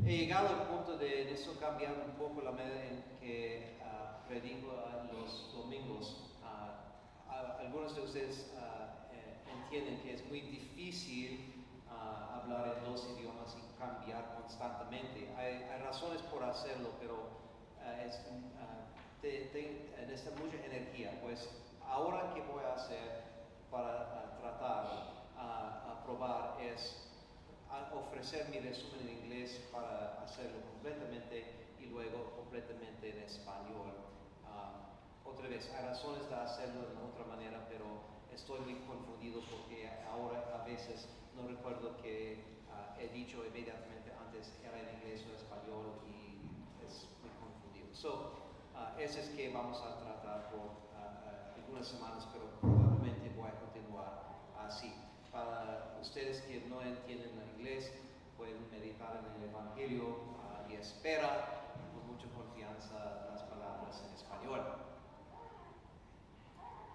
He llegado al punto de eso cambiar un poco la manera en que predico los domingos. Algunos de ustedes entienden que es muy difícil hablar en dos idiomas y cambiar constantemente. Hay razones por hacerlo, pero necesita mucha energía. Pues ahora, ¿qué voy a hacer para tratar a probar es ofrecer mi resumen en inglés para hacerlo completamente y luego completamente en español? Otra vez, hay razones de hacerlo de otra manera, pero estoy muy confundido porque ahora a veces no recuerdo que he dicho inmediatamente antes era en inglés o español y es muy confundido. Eso es que vamos a tratar por algunas semanas, pero probablemente voy a continuar así. Para ustedes que no entienden el inglés, pueden meditar en el Evangelio y espera con mucha confianza las palabras en español.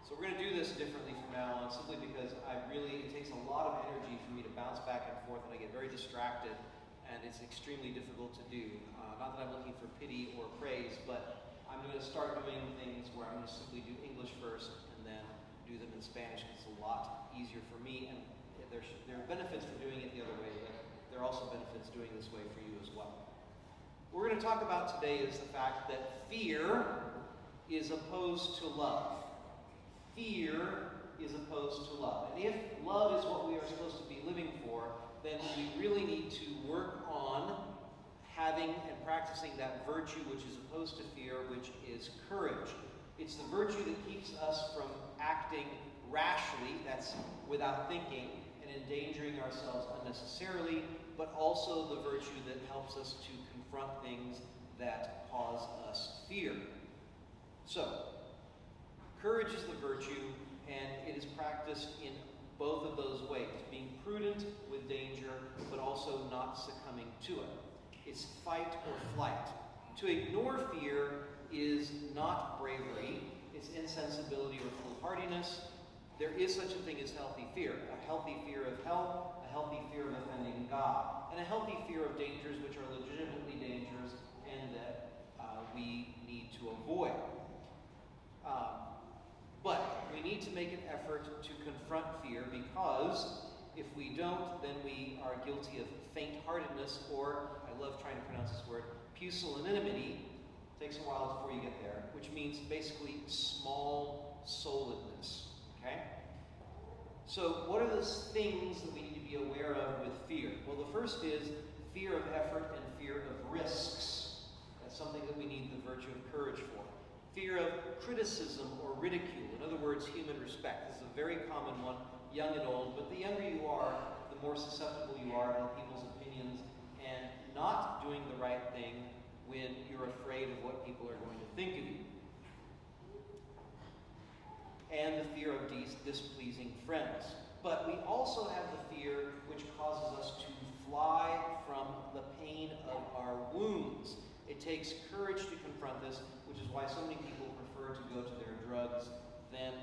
So we're going to do this differently from now on, simply because it takes a lot of energy for me to bounce back and forth, and I get very distracted, and it's extremely difficult to do. Not that I'm looking for pity or praise, but I'm going to start doing things where I'm going to simply do English first and then do them in Spanish. It's a lot easier for me, and there are benefits for doing it the other way, but there are also benefits doing this way for you as well. What we're going to talk about today is the fact that fear is opposed to love. Fear is opposed to love. And if love is what we are supposed to be living for, then we really need to work on having and practicing that virtue which is opposed to fear, which is courage. It's the virtue that keeps us from acting rashly, that's without thinking, and endangering ourselves unnecessarily, but also the virtue that helps us to confront things that cause us fear. So, courage is the virtue, and it is practiced in both of those ways, being prudent with danger, but also not succumbing to it. It's fight or flight. To ignore fear is not bravery, it's insensibility or foolhardiness. There is such a thing as healthy fear. A healthy fear of hell, a healthy fear of offending God, and a healthy fear of dangers which are legitimately dangerous and that we need to avoid. But we need to make an effort to confront fear, because if we don't, then we are guilty of faint-heartedness, or, I love trying to pronounce this word, pusillanimity. Takes a while before you get there, which means basically small-souledness, okay? So what are those things that we need to be aware of with fear? Well, the first is fear of effort and fear of risks. That's something that we need the virtue of courage for. Fear of criticism or ridicule, in other words, human respect. This is a very common one, young and old, but the younger you are, the more susceptible you are to people's opinions and not doing the right thing when you're afraid of what people are going to think of you. And the fear of displeasing friends. But we also have the fear which causes us to fly from the pain of our wounds. It takes courage to confront this, which is why so many people prefer to go to their drugs than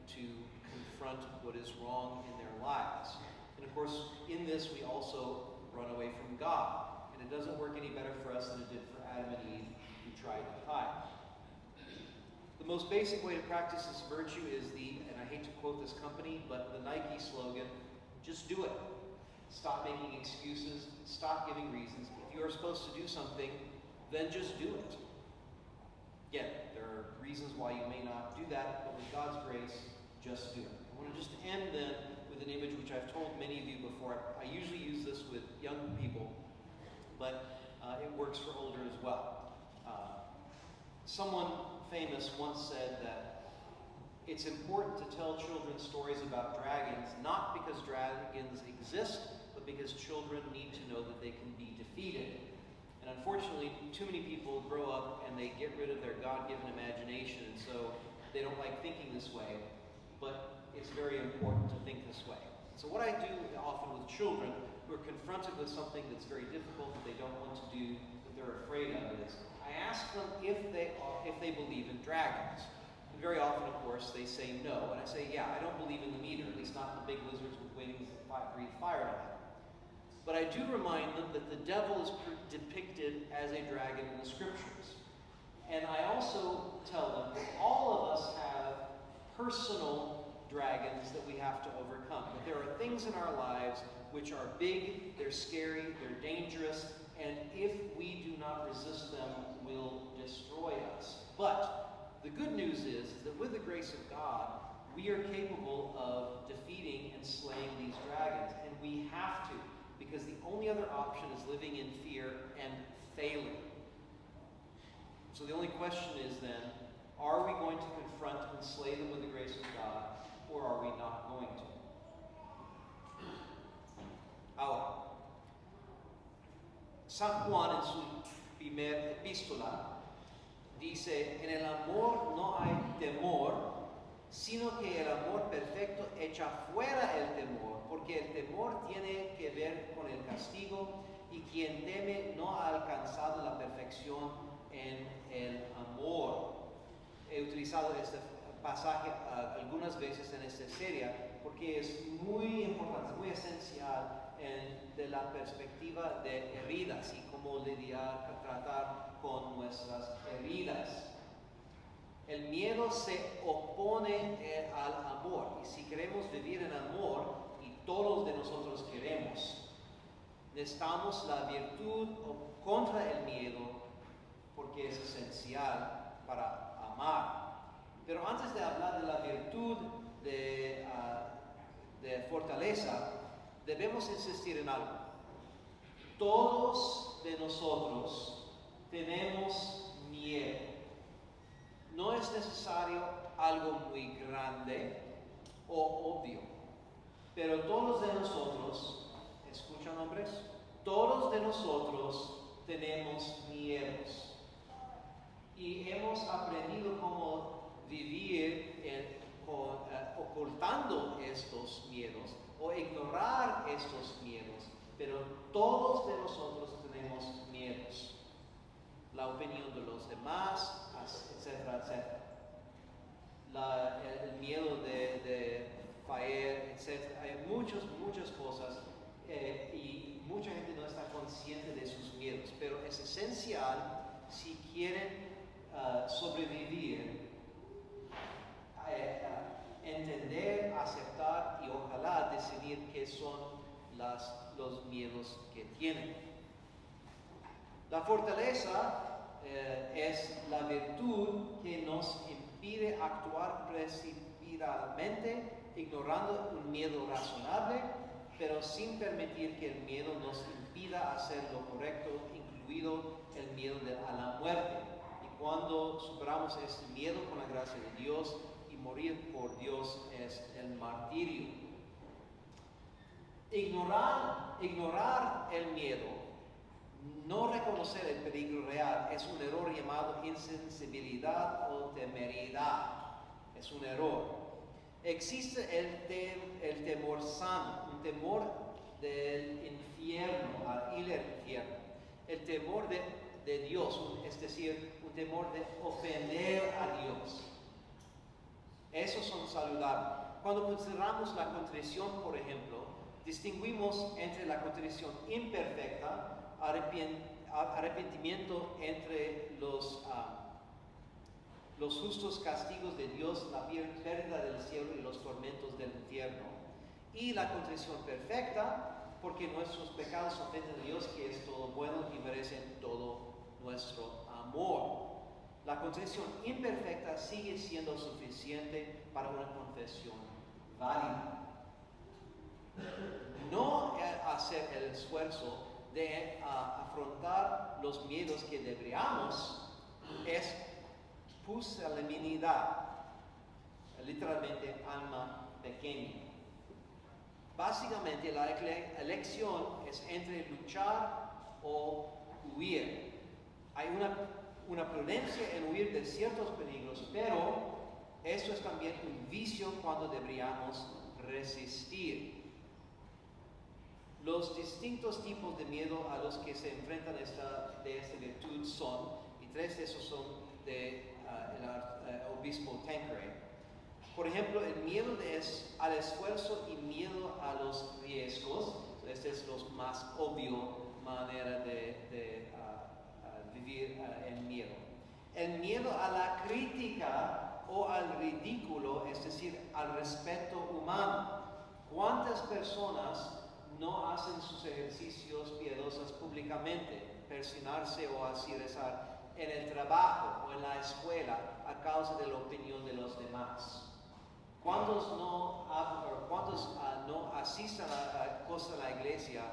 to confront what is wrong in their lives. And of course, in this we also run away from God. And it doesn't work any better for us than it did for Adam and Eve, who tried to hide. The most basic way to practice this virtue is and I hate to quote this company, but the Nike slogan, just do it. Stop making excuses, stop giving reasons. If you are supposed to do something, then just do it. Again, there are reasons why you may not do that, but with God's grace, just do it. I want to just end then with an image which I've told many of you before. I usually use this with young people, but it works for older as well. Someone famous once said that it's important to tell children stories about dragons, not because dragons exist, but because children need to know that they can be defeated. And unfortunately, too many people grow up and they get rid of their God-given imagination, and so they don't like thinking this way. But it's very important to think this way. So what I do often with children who are confronted with something that's very difficult that they don't want to do, that they're afraid of, is I ask them if they believe in dragons. And very often, of course, they say no. And I say, yeah, I don't believe in them either, at least not the big lizards with wings that breathe fire on them. But I do remind them that the devil is depicted as a dragon in the scriptures. And I also tell them that all of us have personal dragons that we have to overcome. That there are things in our lives which are big, they're scary, they're dangerous, and if we do not resist them, will destroy us. But the good news is that with the grace of God, we are capable of defeating and slaying these dragons, and we have to, because the only other option is living in fear and failing. So the only question is then, are we going to confront and slay them with the grace of God, or are we not going to? Ahora, San Juan en su primer epístola dice, en el amor no hay temor, sino que el amor perfecto echa fuera el temor, porque el temor tiene que ver con el castigo, y quien teme no ha alcanzado la perfección en el amor. He utilizado este pasaje algunas veces en esta serie porque es muy importante, muy esencial de la perspectiva de heridas y cómo lidiar, tratar con nuestras heridas. El miedo se opone al amor, y si queremos vivir en amor, y todos de nosotros queremos, necesitamos la virtud contra el miedo, porque es esencial para amar. Pero antes de hablar de la virtud de fortaleza, debemos insistir en algo. Todos de nosotros tenemos miedo. No es necesario algo muy grande o obvio, pero todos de nosotros, ¿escuchan, hombres? Todos de nosotros tenemos miedos. Y hemos aprendido cómo vivir ocultando estos miedos o ignorar estos miedos, pero todos de nosotros tenemos miedos. La opinión de los demás, etcétera, etcétera. El miedo de fallar, etcétera. Hay muchas cosas y mucha gente no está consciente de sus miedos, pero es esencial si quieren sobrevivir, entender, aceptar y ojalá decidir qué son los miedos que tienen. La fortaleza es la virtud que nos impide actuar precipitadamente, ignorando un miedo razonable, pero sin permitir que el miedo nos impida hacer lo correcto, incluido el miedo a la muerte. Y cuando superamos este miedo con la gracia de Dios, y morir por Dios es el martirio. Ignorar el miedo, no reconocer el peligro real, es un error llamado insensibilidad o temeridad. Es un error. Existe el temor sano, un temor del infierno, al ir al infierno. El temor de Dios, es decir, un temor de ofender a Dios. Esos son saludables. Cuando consideramos la contrición, por ejemplo, distinguimos entre la contrición imperfecta, arrepentimiento entre los justos castigos de Dios, la pérdida del cielo y los tormentos del infierno, y la contrición perfecta, porque nuestros pecados ofenden a Dios, que es todo bueno y merecen todo nuestro amor. La contrición imperfecta sigue siendo suficiente para una confesión válida. No hacer el esfuerzo de afrontar los miedos que deberíamos es pusilanimidad, literalmente alma pequeña. Básicamente la elección es entre luchar o huir. Hay una prudencia en huir de ciertos peligros, pero eso es también un vicio cuando deberíamos resistir. Los distintos tipos de miedo a los que se enfrentan de esta virtud son, y tres de esos son del obispo Tanqueray. Por ejemplo, el miedo al esfuerzo y miedo a los riesgos, este es los más más obvio manera de vivir el miedo. El miedo a la crítica o al ridículo, es decir, al respeto humano. ¿Cuántas personas no hacen sus ejercicios piadosos públicamente, persignarse o así rezar, en el trabajo o en la escuela a causa de la opinión de los demás? ¿Cuántos no asisten a cosas de la iglesia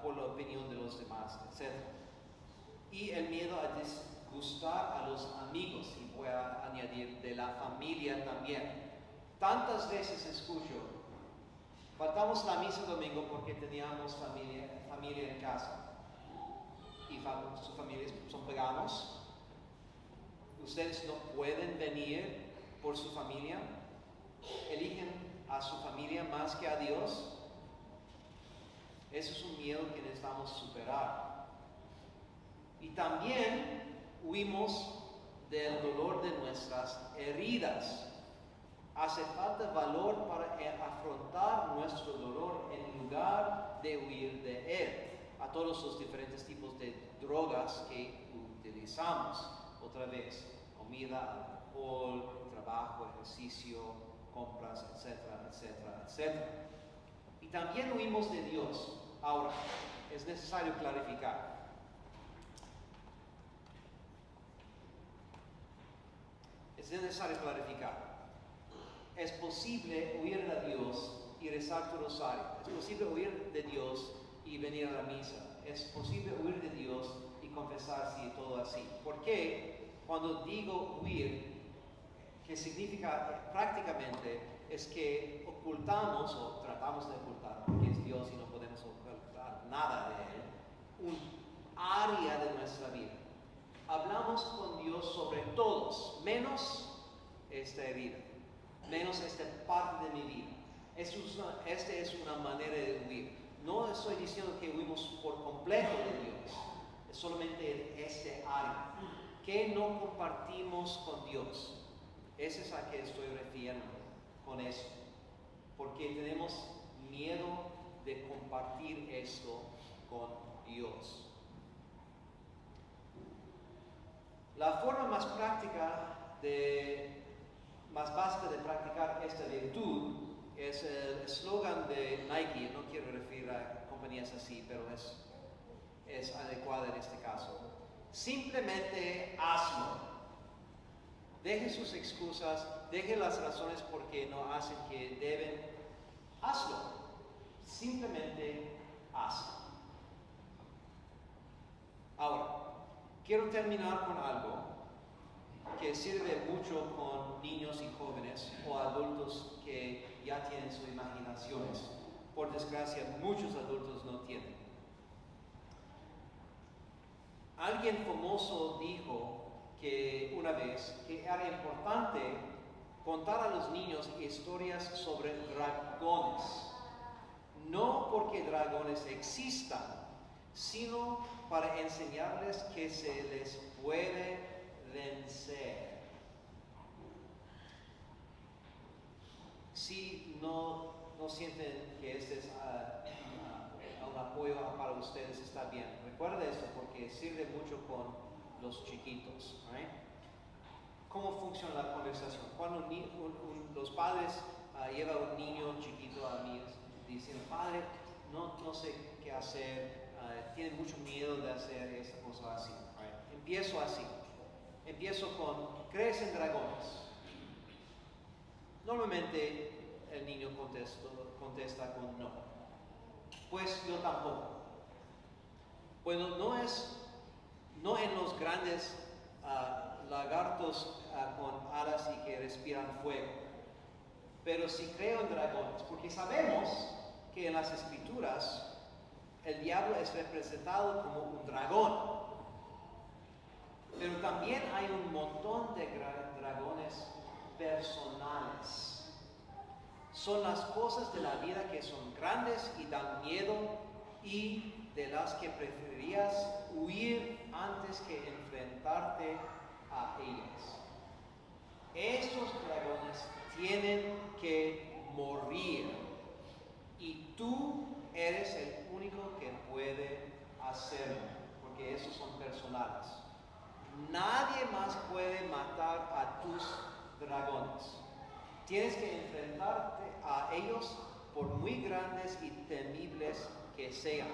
por la opinión de los demás, etcétera? Y el miedo a disgustar a los amigos, y voy a añadir de la familia también. Tantas veces escucho, faltamos la misa domingo porque teníamos familia en casa. Y sus familias son paganos. Ustedes no pueden venir por su familia. Eligen a su familia más que a Dios. Eso es un miedo que necesitamos superar. Y también huimos del dolor de nuestras heridas. Hace falta valor para afrontar nuestro dolor en lugar de huir de él. A todos los diferentes tipos de drogas que utilizamos. Otra vez, comida, alcohol, trabajo, ejercicio, compras, etcétera, etcétera, etcétera. Y también huimos de Dios. Ahora, es necesario clarificar. Es posible huir de Dios y rezar tu rosario. Es posible huir de Dios y venir a la misa. Es posible huir de Dios y confesarse y todo así. ¿Por qué? Cuando digo huir, que significa prácticamente es que ocultamos o tratamos de ocultar, porque es Dios y no podemos ocultar nada de Él, un área de nuestra vida. Hablamos con Dios sobre todos, menos esta herida, menos esta parte de mi vida. Esta es una manera de huir. No estoy diciendo que huimos por completo de Dios, es solamente este área que no compartimos con Dios. Ese es a que estoy refiriendo con esto, porque tenemos miedo de compartir esto con Dios. La forma más básica de practicar esta virtud es el eslogan de Nike. No quiero referir a compañías así, pero es adecuada en este caso. Simplemente hazlo. Deje sus excusas, deje las razones por qué no hacen que deben. Hazlo. Simplemente hazlo. Ahora, quiero terminar con algo que sirve mucho con niños y jóvenes o adultos que ya tienen sus imaginaciones. Por desgracia, muchos adultos no tienen. Alguien famoso dijo que una vez que era importante contar a los niños historias sobre dragones. No porque dragones existan, sino para enseñarles que se les puede vencer. Si no sienten que este es un apoyo para ustedes, está bien. Recuerda esto porque sirve mucho con los chiquitos. ¿Right? ¿Cómo funciona la conversación? Cuando los padres llevan a un niño chiquito a mí, dicen, padre, no sé qué hacer, tiene mucho miedo de hacer esta cosa así. Right? Empiezo así. Empiezo con, ¿crees en dragones? Normalmente el niño contesta con no. Pues yo tampoco. Bueno, no en los grandes lagartos con alas y que respiran fuego, pero sí creo en dragones, porque sabemos que en las escrituras el diablo es representado como un dragón. Pero también hay un montón de dragones personales. Son las cosas de la vida que son grandes y dan miedo y de las que preferirías huir antes que enfrentarte a ellas. Estos dragones tienen que morir y tú eres el único que puede hacerlo, porque esos son personales. Nadie más puede matar a tus dragones. Tienes que enfrentarte a ellos por muy grandes y temibles que sean.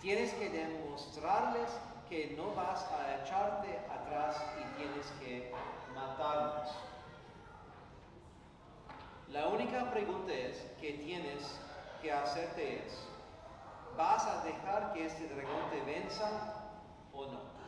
Tienes que demostrarles que no vas a echarte atrás y tienes que matarlos. La única pregunta que tienes que hacerte es, ¿vas a dejar que este dragón te venza o no?